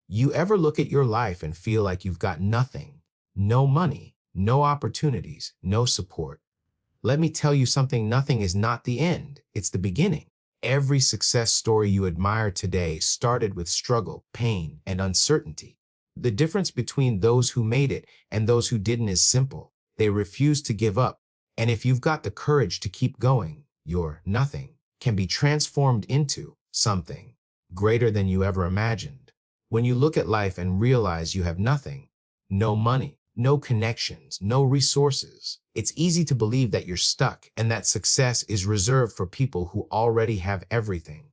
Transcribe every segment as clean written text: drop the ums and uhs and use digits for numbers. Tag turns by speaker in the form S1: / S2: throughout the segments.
S1: You ever look at your life and feel like you've got nothing? No money, no opportunities, no support. Let me tell you something, nothing is not the end, it's the beginning. Every success story you admire today started with struggle, pain, and uncertainty. The difference between those who made it and those who didn't is simple. They refused to give up. And if you've got the courage to keep going, your nothing can be transformed into something greater than you ever imagined. When you look at life and realize you have nothing, no money, no connections, no resources, it's easy to believe that you're stuck and that success is reserved for people who already have everything.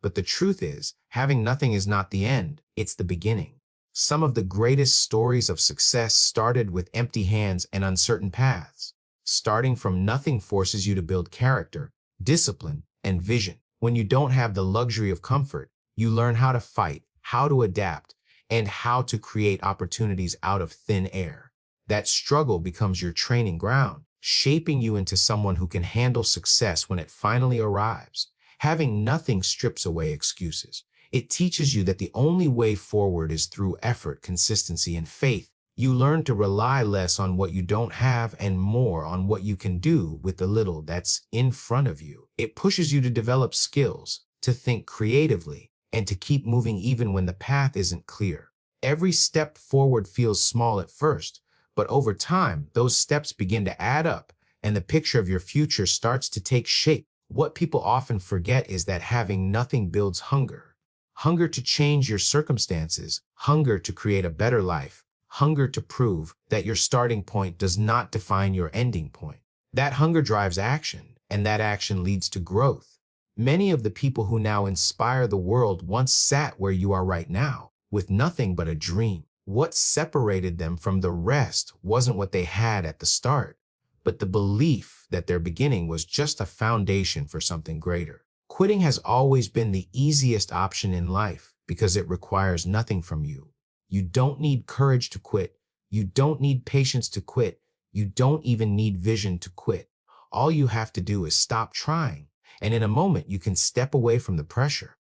S1: But the truth is, having nothing is not the end, it's the beginning. Some of the greatest stories of success started with empty hands and uncertain paths. Starting from nothing forces you to build character, discipline, and vision. When you don't have the luxury of comfort, you learn how to fight, how to adapt, and how to create opportunities out of thin air. That struggle becomes your training ground, shaping you into someone who can handle success when it finally arrives. Having nothing strips away excuses. It teaches you that the only way forward is through effort, consistency, and faith. You learn to rely less on what you don't have and more on what you can do with the little that's in front of you. It pushes you to develop skills, to think creatively, and to keep moving even when the path isn't clear. Every step forward feels small at first, but over time, those steps begin to add up, and the picture of your future starts to take shape. What people often forget is that having nothing builds hunger. Hunger to change your circumstances, hunger to create a better life, hunger to prove that your starting point does not define your ending point. That hunger drives action, and that action leads to growth. Many of the people who now inspire the world once sat where you are right now, with nothing but a dream. What separated them from the rest wasn't what they had at the start, but the belief that their beginning was just a foundation for something greater. Quitting has always been the easiest option in life because it requires nothing from you. You don't need courage to quit. You don't need patience to quit. You don't even need vision to quit. All you have to do is stop trying, and in a moment you can step away from the pressure.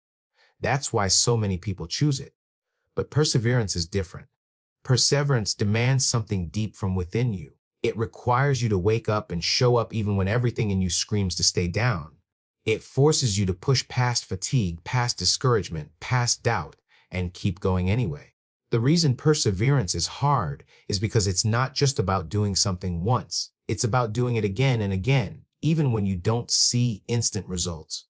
S1: That's why so many people choose it. But perseverance is different. Perseverance demands something deep from within you. It requires you to wake up and show up even when everything in you screams to stay down. It forces you to push past fatigue, past discouragement, past doubt, and keep going anyway. The reason perseverance is hard is because it's not just about doing something once. It's about doing it again and again, even when you don't see instant results.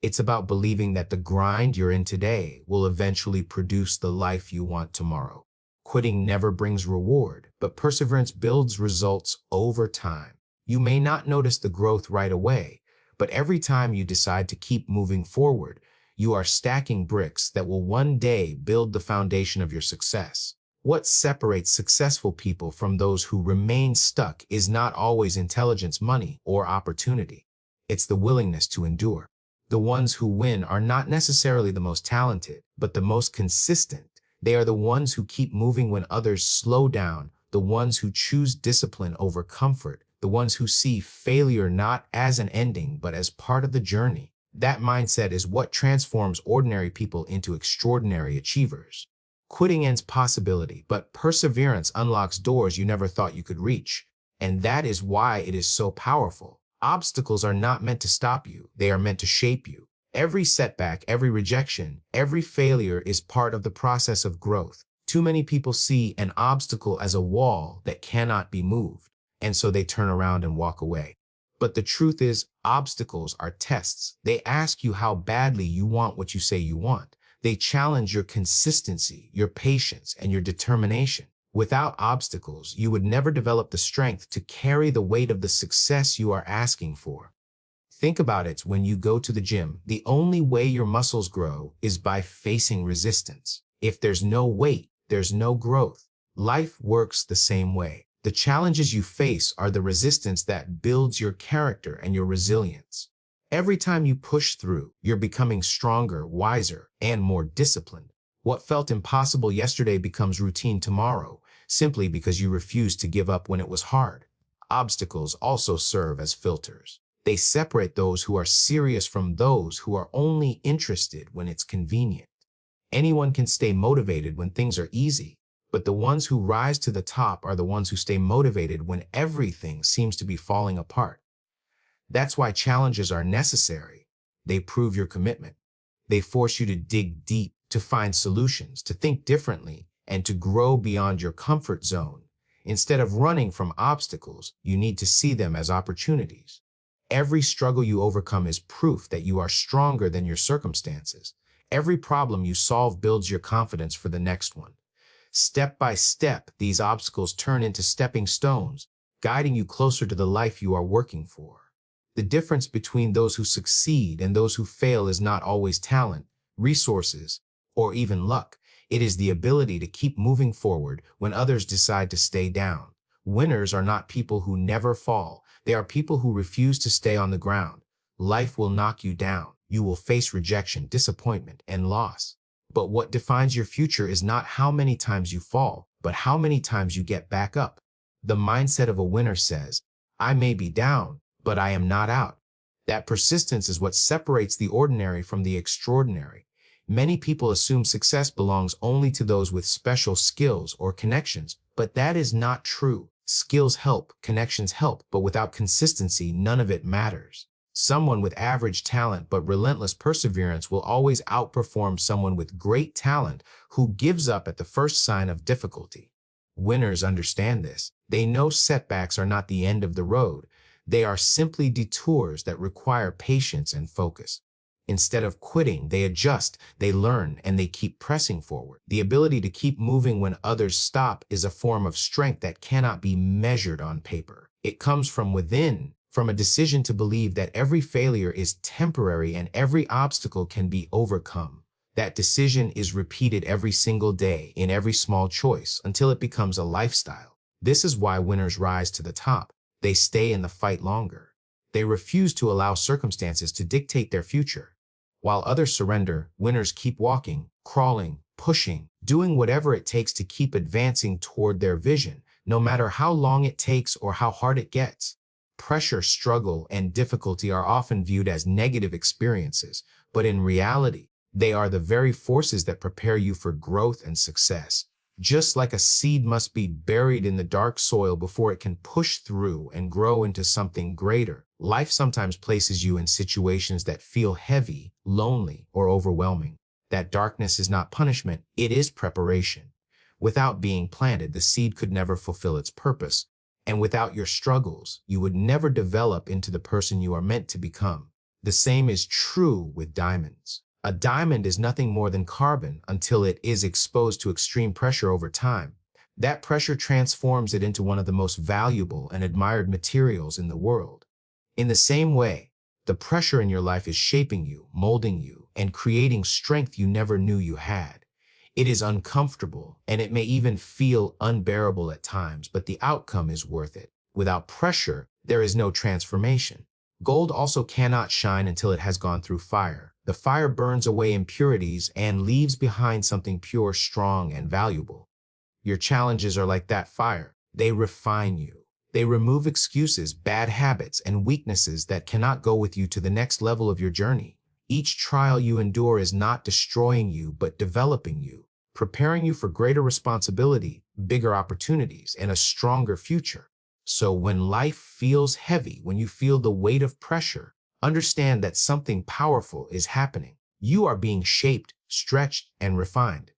S1: It's about believing that the grind you're in today will eventually produce the life you want tomorrow. Quitting never brings reward, but perseverance builds results over time. You may not notice the growth right away, but every time you decide to keep moving forward, you are stacking bricks that will one day build the foundation of your success. What separates successful people from those who remain stuck is not always intelligence, money, or opportunity. It's the willingness to endure. The ones who win are not necessarily the most talented, but the most consistent. They are the ones who keep moving when others slow down, the ones who choose discipline over comfort, the ones who see failure not as an ending, but as part of the journey. That mindset is what transforms ordinary people into extraordinary achievers. Quitting ends possibility, but perseverance unlocks doors you never thought you could reach. And that is why it is so powerful. Obstacles are not meant to stop you. They are meant to shape you. Every setback, every rejection, every failure is part of the process of growth. Too many people see an obstacle as a wall that cannot be moved, and so they turn around and walk away. But the truth is, obstacles are tests. They ask you how badly you want what you say you want. They challenge your consistency, your patience, and your determination. Without obstacles, you would never develop the strength to carry the weight of the success you are asking for. Think about it when you go to the gym. The only way your muscles grow is by facing resistance. If there's no weight, there's no growth. Life works the same way. The challenges you face are the resistance that builds your character and your resilience. Every time you push through, you're becoming stronger, wiser, and more disciplined. What felt impossible yesterday becomes routine tomorrow, simply because you refused to give up when it was hard. Obstacles also serve as filters. They separate those who are serious from those who are only interested when it's convenient. Anyone can stay motivated when things are easy, but the ones who rise to the top are the ones who stay motivated when everything seems to be falling apart. That's why challenges are necessary. They prove your commitment. They force you to dig deep, to find solutions, to think differently, and to grow beyond your comfort zone. Instead of running from obstacles, you need to see them as opportunities. Every struggle you overcome is proof that you are stronger than your circumstances. Every problem you solve builds your confidence for the next one. Step by step, these obstacles turn into stepping stones, guiding you closer to the life you are working for. The difference between those who succeed and those who fail is not always talent, resources, or even luck. It is the ability to keep moving forward when others decide to stay down. Winners are not people who never fall. They are people who refuse to stay on the ground. Life will knock you down. You will face rejection, disappointment, and loss. But what defines your future is not how many times you fall, but how many times you get back up. The mindset of a winner says, I may be down, but I am not out. That persistence is what separates the ordinary from the extraordinary. Many people assume success belongs only to those with special skills or connections, but that is not true. Skills help, connections help, but without consistency, none of it matters. Someone with average talent but relentless perseverance will always outperform someone with great talent who gives up at the first sign of difficulty. Winners understand this. They know setbacks are not the end of the road. They are simply detours that require patience and focus. Instead of quitting, they adjust, they learn, and they keep pressing forward. The ability to keep moving when others stop is a form of strength that cannot be measured on paper. It comes from within, from a decision to believe that every failure is temporary and every obstacle can be overcome. That decision is repeated every single day in every small choice until it becomes a lifestyle. This is why winners rise to the top. They stay in the fight longer. They refuse to allow circumstances to dictate their future. While others surrender, winners keep walking, crawling, pushing, doing whatever it takes to keep advancing toward their vision, no matter how long it takes or how hard it gets. Pressure, struggle, and difficulty are often viewed as negative experiences, but in reality, they are the very forces that prepare you for growth and success. Just like a seed must be buried in the dark soil before it can push through and grow into something greater, life sometimes places you in situations that feel heavy, lonely, or overwhelming. That darkness is not punishment, it is preparation. Without being planted, the seed could never fulfill its purpose. And without your struggles, you would never develop into the person you are meant to become. The same is true with diamonds. A diamond is nothing more than carbon until it is exposed to extreme pressure over time. That pressure transforms it into one of the most valuable and admired materials in the world. In the same way, the pressure in your life is shaping you, molding you, and creating strength you never knew you had. It is uncomfortable, and it may even feel unbearable at times, but the outcome is worth it. Without pressure, there is no transformation. Gold also cannot shine until it has gone through fire. The fire burns away impurities and leaves behind something pure, strong, and valuable. Your challenges are like that fire. They refine you. They remove excuses, bad habits, and weaknesses that cannot go with you to the next level of your journey. Each trial you endure is not destroying you, but developing you, preparing you for greater responsibility, bigger opportunities, and a stronger future. So when life feels heavy, when you feel the weight of pressure, understand that something powerful is happening. You are being shaped, stretched, and refined.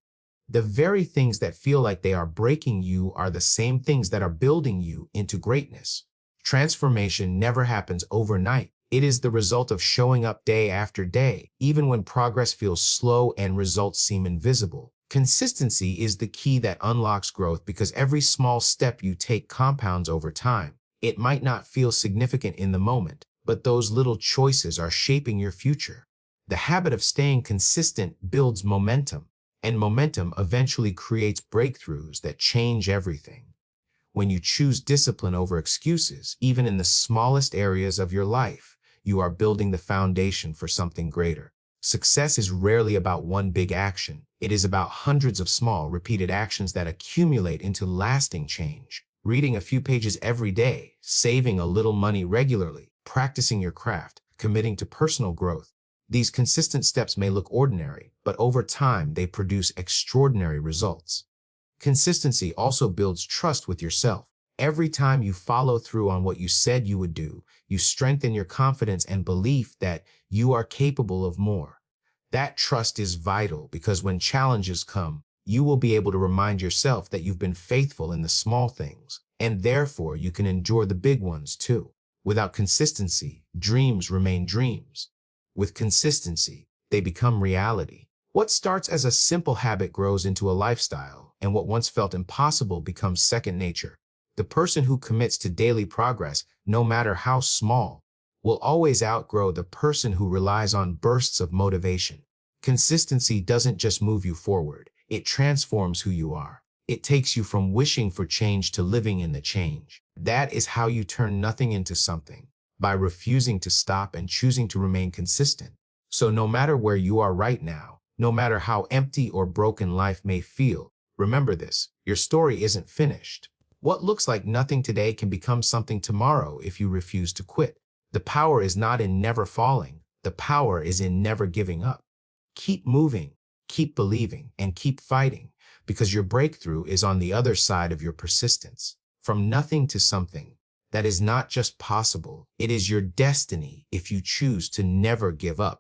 S1: The very things that feel like they are breaking you are the same things that are building you into greatness. Transformation never happens overnight. It is the result of showing up day after day, even when progress feels slow and results seem invisible. Consistency is the key that unlocks growth because every small step you take compounds over time. It might not feel significant in the moment, but those little choices are shaping your future. The habit of staying consistent builds momentum, and momentum eventually creates breakthroughs that change everything. When you choose discipline over excuses, even in the smallest areas of your life, you are building the foundation for something greater. Success is rarely about one big action. It is about hundreds of small, repeated actions that accumulate into lasting change. Reading a few pages every day, saving a little money regularly, practicing your craft, committing to personal growth. These consistent steps may look ordinary, but over time they produce extraordinary results. Consistency also builds trust with yourself. Every time you follow through on what you said you would do, you strengthen your confidence and belief that you are capable of more. That trust is vital because when challenges come, you will be able to remind yourself that you've been faithful in the small things, and therefore you can endure the big ones too. Without consistency, dreams remain dreams. With consistency, they become reality. What starts as a simple habit grows into a lifestyle, and what once felt impossible becomes second nature. The person who commits to daily progress, no matter how small, will always outgrow the person who relies on bursts of motivation. Consistency doesn't just move you forward, it transforms who you are. It takes you from wishing for change to living in the change. That is how you turn nothing into something, by refusing to stop and choosing to remain consistent. So no matter where you are right now, no matter how empty or broken life may feel, remember this: your story isn't finished. What looks like nothing today can become something tomorrow if you refuse to quit. The power is not in never falling. The power is in never giving up. Keep moving, keep believing, and keep fighting, because your breakthrough is on the other side of your persistence. From nothing to something. That is not just possible, it is your destiny if you choose to never give up.